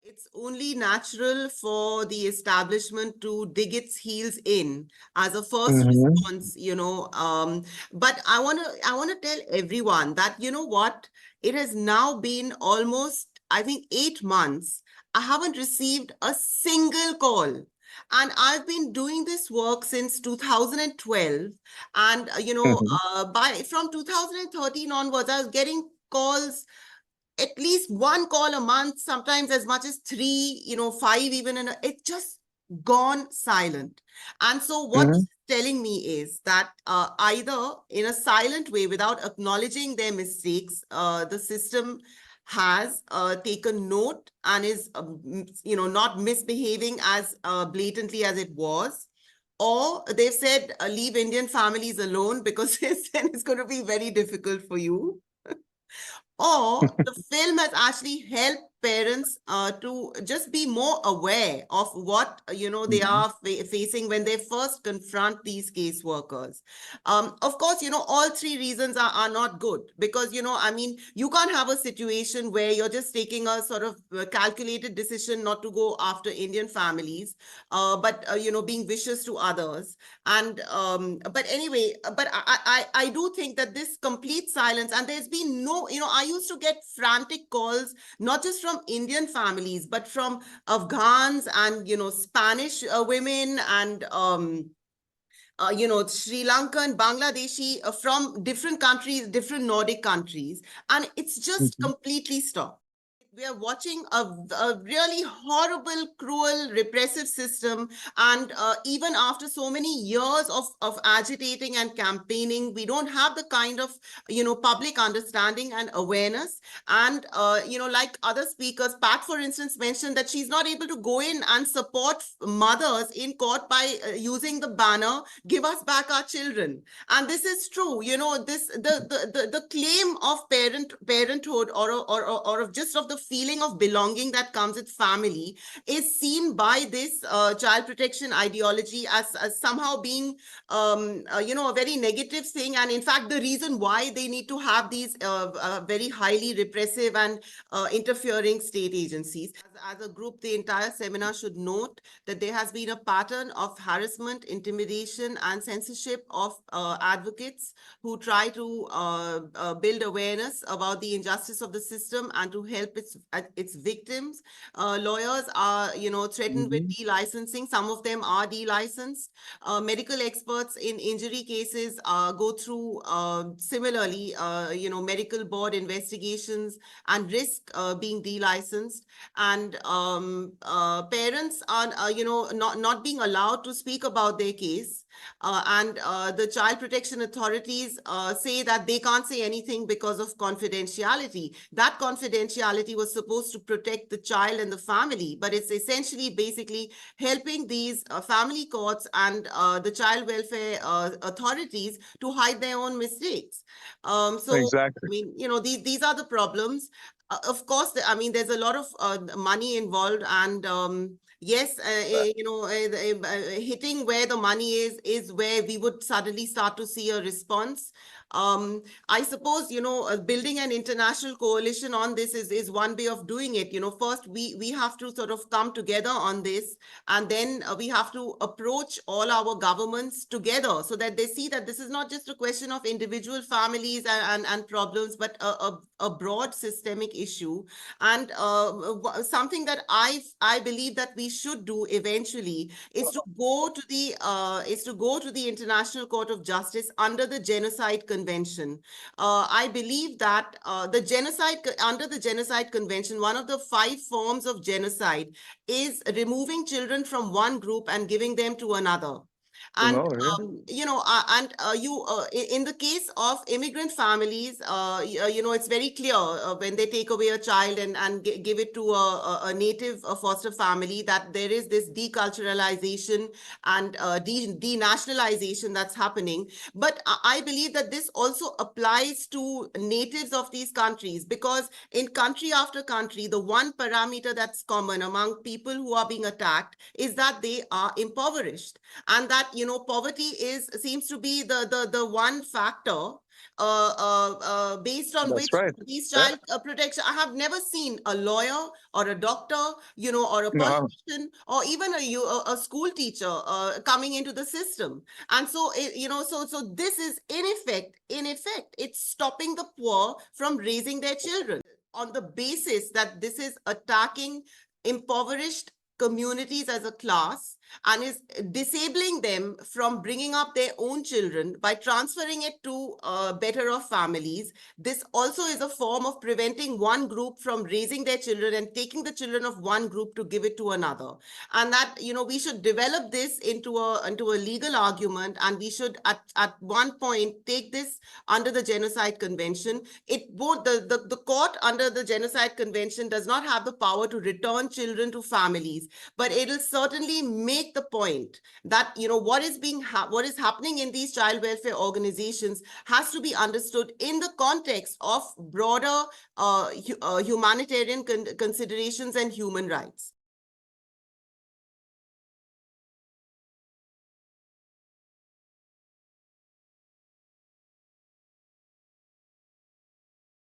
It's only natural for the establishment to dig its heels in as a first Mm-hmm. response, but I want to tell everyone that, you know what, it has now been almost, I think, 8 months. I haven't received a single call. And I've been doing this work since 2012. And, Mm-hmm. by from 2013 onwards, I was getting calls, at least one call a month, sometimes as much as three, five even, and it's just gone silent. And so what Mm-hmm. this is telling me is that either in a silent way, without acknowledging their mistakes, the system has taken note and is, not misbehaving as blatantly as it was. Or they've said, leave Indian families alone because then it's going to be very difficult for you. Or the film has actually helped parents to just be more aware of what they Mm-hmm. are facing when they first confront these caseworkers. Of course, all three reasons are not good, because I mean, you can't have a situation where you're just taking a sort of calculated decision not to go after Indian families, but being vicious to others. And but anyway, but I do think that this complete silence, and there's been no, I used to get frantic calls, not just from Indian families, but from Afghans and Spanish women, and Sri Lankan, Bangladeshi, from different countries, different Nordic countries, and it's just Mm-hmm. completely stopped. We are watching a really horrible, cruel, repressive system. And even after so many years of agitating and campaigning, we don't have the kind of, public understanding and awareness. And, like other speakers, Pat, for instance, mentioned that she's not able to go in and support mothers in court by using the banner, give us back our children. And this is true. This the claim of parenthood, or of just of the feeling of belonging that comes with family, is seen by this child protection ideology as somehow being a very negative thing. And in fact, the reason why they need to have these very highly repressive and interfering state agencies. As a group, the entire seminar should note that there has been a pattern of harassment, intimidation, and censorship of advocates who try to build awareness about the injustice of the system and to help its victims. Lawyers are, threatened with Mm-hmm. delicensing. Some of them are delicensed. Medical experts in injury cases go through similarly, medical board investigations and risk being delicensed. And parents are, not being allowed to speak about their case. And the child protection authorities say that they can't say anything because of confidentiality. That confidentiality was supposed to protect the child and the family, but it's essentially basically helping these family courts and the child welfare authorities to hide their own mistakes. So, I Exactly. mean, these are the problems. Of course, I mean, there's a lot of money involved, and yes, hitting where the money is where we would suddenly start to see a response. I suppose, building an international coalition on this is one way of doing it. First we have to sort of come together on this, and then we have to approach all our governments together so that they see that this is not just a question of individual families and problems, but a broad systemic issue. And something that I believe that we should do eventually is to go to the International Court of Justice under the Genocide Convention. I believe that under the Genocide Convention, one of the 5 forms of genocide is removing children from one group and giving them to another. To And know, yeah. you in the case of immigrant families, it's very clear when they take away a child and give it to a native foster family, that there is this deculturalization and denationalization that's happening. But I believe that this also applies to natives of these countries, because in country after country, the one parameter that's common among people who are being attacked is that they are impoverished. And that, poverty seems to be the one factor based on That's which right. these Yeah. child protection. I have never seen a lawyer or a doctor, or a No. politician or even a school teacher coming into the system. And so, so this is in effect, it's stopping the poor from raising their children on the basis that this is attacking impoverished communities as a class and is disabling them from bringing up their own children by transferring it to better off families. This also is a form of preventing one group from raising their children and taking the children of one group to give it to another. And that, we should develop this into a legal argument, and we should at one point take this under the Genocide Convention. It won't the court under the Genocide Convention does not have the power to return children to families, but it'll certainly make the point that what is happening in these child welfare organizations has to be understood in the context of broader humanitarian considerations and human rights.